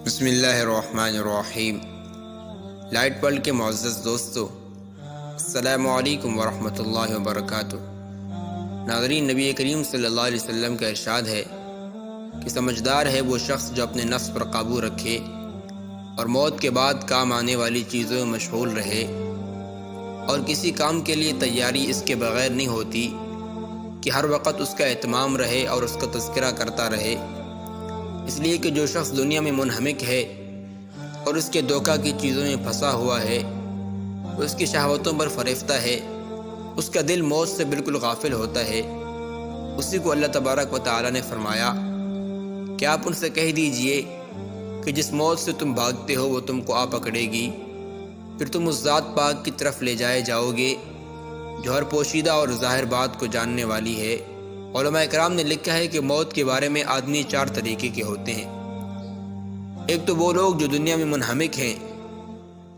بسم اللہ الرحمن الرحیم۔ لائٹ ورلڈ کے معزز دوستو، السلام علیکم ورحمۃ اللہ وبرکاتہ۔ ناظرین، نبی کریم صلی اللہ علیہ وسلم کا ارشاد ہے کہ سمجھدار ہے وہ شخص جو اپنے نفس پر قابو رکھے اور موت کے بعد کام آنے والی چیزوں میں مشغول رہے، اور کسی کام کے لیے تیاری اس کے بغیر نہیں ہوتی کہ ہر وقت اس کا اہتمام رہے اور اس کا تذکرہ کرتا رہے، اس لیے کہ جو شخص دنیا میں منہمک ہے اور اس کے دھوکہ کی چیزوں میں پھنسا ہوا ہے، اس کی شہوتوں پر فریفتہ ہے، اس کا دل موت سے بالکل غافل ہوتا ہے، اسی کو اللہ تبارک و تعالی نے فرمایا کہ آپ ان سے کہہ دیجئے کہ جس موت سے تم بھاگتے ہو وہ تم کو آ پکڑے گی، پھر تم اس ذات پاک کی طرف لے جائے جاؤ گے جو ہر پوشیدہ اور ظاہر بات کو جاننے والی ہے۔ علماء اکرام نے لکھا ہے کہ موت کے بارے میں آدمی 4 طریقے کے ہوتے ہیں۔ ایک تو وہ لوگ جو دنیا میں منہمک ہیں،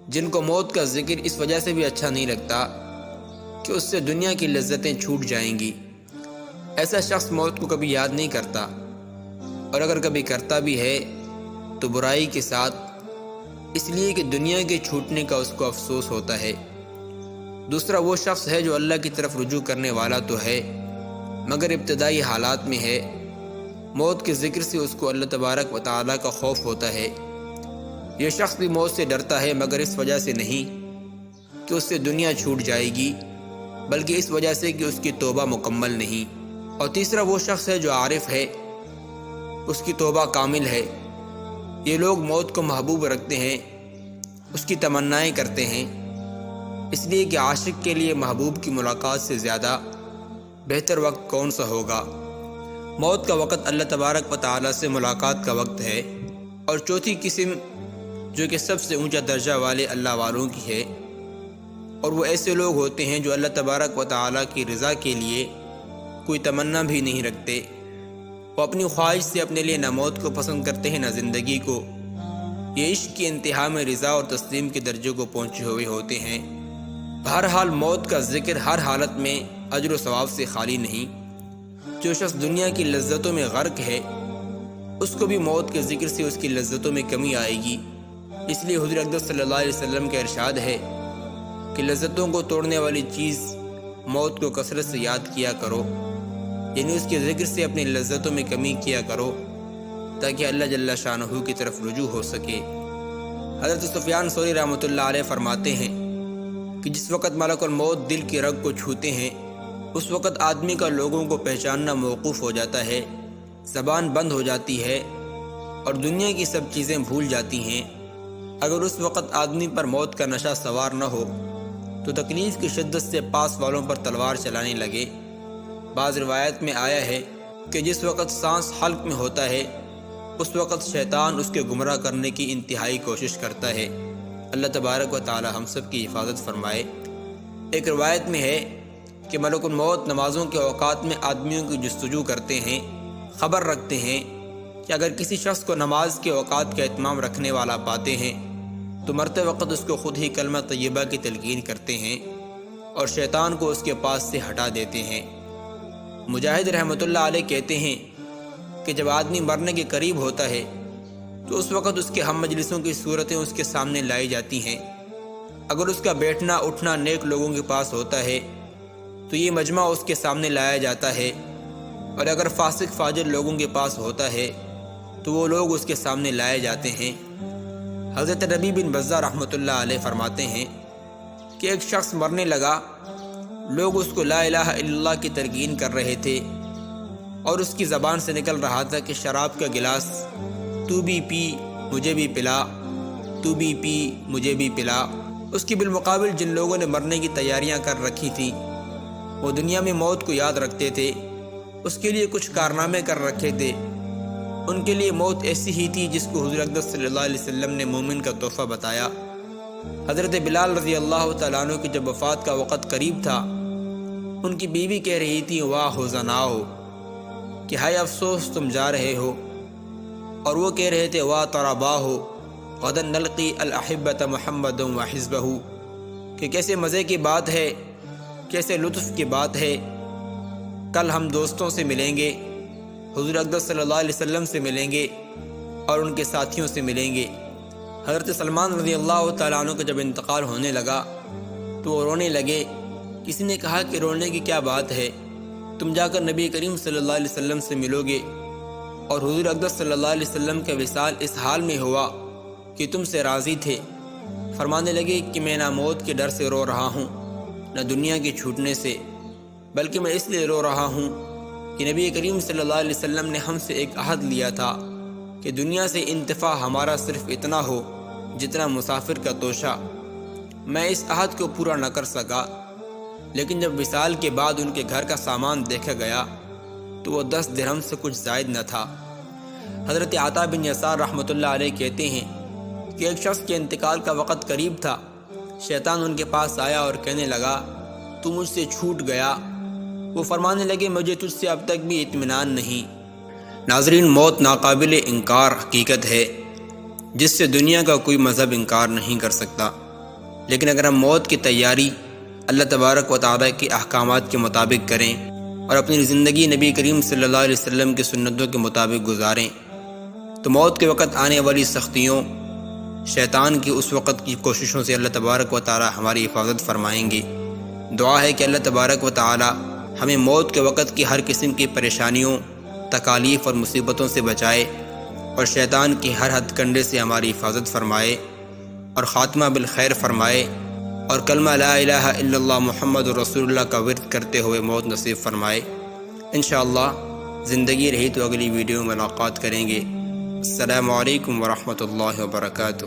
جن کو موت کا ذکر اس وجہ سے بھی اچھا نہیں لگتا کہ اس سے دنیا کی لذتیں چھوٹ جائیں گی۔ ایسا شخص موت کو کبھی یاد نہیں کرتا، اور اگر کبھی کرتا بھی ہے تو برائی کے ساتھ، اس لیے کہ دنیا کے چھوٹنے کا اس کو افسوس ہوتا ہے۔ دوسرا وہ شخص ہے جو اللہ کی طرف رجوع کرنے والا تو ہے، مگر ابتدائی حالات میں ہے۔ موت کے ذکر سے اس کو اللہ تبارک و تعالیٰ کا خوف ہوتا ہے۔ یہ شخص بھی موت سے ڈرتا ہے، مگر اس وجہ سے نہیں کہ اس سے دنیا چھوٹ جائے گی، بلکہ اس وجہ سے کہ اس کی توبہ مکمل نہیں۔ اور تیسرا وہ شخص ہے جو عارف ہے، اس کی توبہ کامل ہے۔ یہ لوگ موت کو محبوب رکھتے ہیں، اس کی تمنائیں کرتے ہیں، اس لیے کہ عاشق کے لیے محبوب کی ملاقات سے زیادہ بہتر وقت کون سا ہوگا۔ موت کا وقت اللہ تبارک و تعالیٰ سے ملاقات کا وقت ہے۔ اور چوتھی قسم جو کہ سب سے اونچا درجہ والے اللہ والوں کی ہے، اور وہ ایسے لوگ ہوتے ہیں جو اللہ تبارک و تعالیٰ کی رضا کے لیے کوئی تمنا بھی نہیں رکھتے۔ وہ اپنی خواہش سے اپنے لیے نہ موت کو پسند کرتے ہیں نہ زندگی کو۔ یہ عشق کی انتہا میں رضا اور تسلیم کے درجے کو پہنچے ہوئے ہوتے ہیں۔ بہرحال موت کا ذکر ہر حالت میں اجر و ثواب سے خالی نہیں۔ جو شخص دنیا کی لذتوں میں غرق ہے، اس کو بھی موت کے ذکر سے اس کی لذتوں میں کمی آئے گی۔ اس لیے حضور اقدس صلی اللہ علیہ وسلم کا ارشاد ہے کہ لذتوں کو توڑنے والی چیز موت کو کثرت سے یاد کیا کرو، یعنی اس کے ذکر سے اپنی لذتوں میں کمی کیا کرو تاکہ اللہ جل شانہ کی طرف رجوع ہو سکے۔ حضرت سفیان ثوری رحمۃ اللہ علیہ فرماتے ہیں کہ جس وقت ملک الموت دل کی رگ کو چھوتے ہیں، اس وقت آدمی کا لوگوں کو پہچاننا موقوف ہو جاتا ہے، زبان بند ہو جاتی ہے اور دنیا کی سب چیزیں بھول جاتی ہیں۔ اگر اس وقت آدمی پر موت کا نشہ سوار نہ ہو تو تکلیف کی شدت سے پاس والوں پر تلوار چلانے لگے۔ بعض روایت میں آیا ہے کہ جس وقت سانس حلق میں ہوتا ہے، اس وقت شیطان اس کے گمراہ کرنے کی انتہائی کوشش کرتا ہے۔ اللہ تبارک و تعالی ہم سب کی حفاظت فرمائے۔ ایک روایت میں ہے کہ ملک الموت نمازوں کے اوقات میں آدمیوں کی جستجو کرتے ہیں، خبر رکھتے ہیں کہ اگر کسی شخص کو نماز کے اوقات کا اہتمام رکھنے والا پاتے ہیں تو مرتے وقت اس کو خود ہی کلمہ طیبہ کی تلقین کرتے ہیں اور شیطان کو اس کے پاس سے ہٹا دیتے ہیں۔ مجاہد رحمۃ اللہ علیہ کہتے ہیں کہ جب آدمی مرنے کے قریب ہوتا ہے تو اس وقت اس کے ہم مجلسوں کی صورتیں اس کے سامنے لائی جاتی ہیں۔ اگر اس کا بیٹھنا اٹھنا نیک لوگوں کے پاس ہوتا ہے تو یہ مجمع اس کے سامنے لایا جاتا ہے، اور اگر فاسق فاجر لوگوں کے پاس ہوتا ہے تو وہ لوگ اس کے سامنے لائے جاتے ہیں۔ حضرت ربیع بن بزہ رحمۃ اللہ علیہ فرماتے ہیں کہ ایک شخص مرنے لگا، لوگ اس کو لا الہ الا اللہ کی تلقین کر رہے تھے اور اس کی زبان سے نکل رہا تھا کہ شراب کا گلاس تو بھی پی مجھے بھی پلا، تو بھی پی مجھے بھی پلا۔ اس کی بالمقابل جن لوگوں نے مرنے کی تیاریاں کر رکھی تھیں، وہ دنیا میں موت کو یاد رکھتے تھے، اس کے لیے کچھ کارنامے کر رکھے تھے، ان کے لیے موت ایسی ہی تھی جس کو حضور اقدس صلی اللہ علیہ وسلم نے مومن کا تحفہ بتایا۔ حضرت بلال رضی اللہ تعالیٰ عنہ کی جب وفات کا وقت قریب تھا، ان کی بیوی کہہ رہی تھی واہ حزناؤ، کہ ہائے افسوس تم جا رہے ہو، اور وہ کہہ رہے تھے واہ طرباہ غدا نلقی الاحبۃ محمد و حزبہ، کہ کیسے مزے کی بات ہے، کیسے لطف کی بات ہے، کل ہم دوستوں سے ملیں گے، حضور اقدس صلی اللہ علیہ وسلم سے ملیں گے، اور ان کے ساتھیوں سے ملیں گے۔ حضرت سلمان رضی اللہ تعالیٰ عنہ کا جب انتقال ہونے لگا تو وہ رونے لگے۔ کسی نے کہا کہ رونے کی کیا بات ہے، تم جا کر نبی کریم صلی اللہ علیہ وسلم سے ملو گے، اور حضور اقدس صلی اللہ علیہ وسلم کا وصال اس حال میں ہوا کہ تم سے راضی تھے۔ فرمانے لگے کہ میں نہ موت کے ڈر سے رو رہا ہوں نہ دنیا کے چھوٹنے سے، بلکہ میں اس لیے رو رہا ہوں کہ نبی کریم صلی اللہ علیہ وسلم نے ہم سے ایک عہد لیا تھا کہ دنیا سے انتفاع ہمارا صرف اتنا ہو جتنا مسافر کا توشہ۔ میں اس عہد کو پورا نہ کر سکا، لیکن جب وصال کے بعد ان کے گھر کا سامان دیکھا گیا تو وہ 10 درہم سے کچھ زائد نہ تھا۔ حضرت عطا بن یسار رحمۃ اللہ علیہ کہتے ہیں کہ ایک شخص کے انتقال کا وقت قریب تھا، شیطان ان کے پاس آیا اور کہنے لگا تو مجھ سے چھوٹ گیا۔ وہ فرمانے لگے مجھے تجھ سے اب تک بھی اطمینان نہیں۔ ناظرین، موت ناقابل انکار حقیقت ہے جس سے دنیا کا کوئی مذہب انکار نہیں کر سکتا، لیکن اگر ہم موت کی تیاری اللہ تبارک و تعالیٰ کے احکامات کے مطابق کریں اور اپنی زندگی نبی کریم صلی اللہ علیہ وسلم کی سنتوں کے مطابق گزاریں تو موت کے وقت آنے والی سختیوں، شیطان کی اس وقت کی کوششوں سے اللہ تبارک و تعالیٰ ہماری حفاظت فرمائیں گے۔ دعا ہے کہ اللہ تبارک و تعالیٰ ہمیں موت کے وقت کی ہر قسم کی پریشانیوں، تکالیف اور مصیبتوں سے بچائے، اور شیطان کی ہر ہتھ کنڈے سے ہماری حفاظت فرمائے، اور خاتمہ بالخیر فرمائے، اور کلمہ لا الہ الا اللہ محمد رسول اللہ کا ورد کرتے ہوئے موت نصیب فرمائے۔ انشاءاللہ زندگی رہی تو اگلی ویڈیو میں ملاقات کریں گے۔ السلام علیکم ورحمۃ اللہ وبرکاتہ۔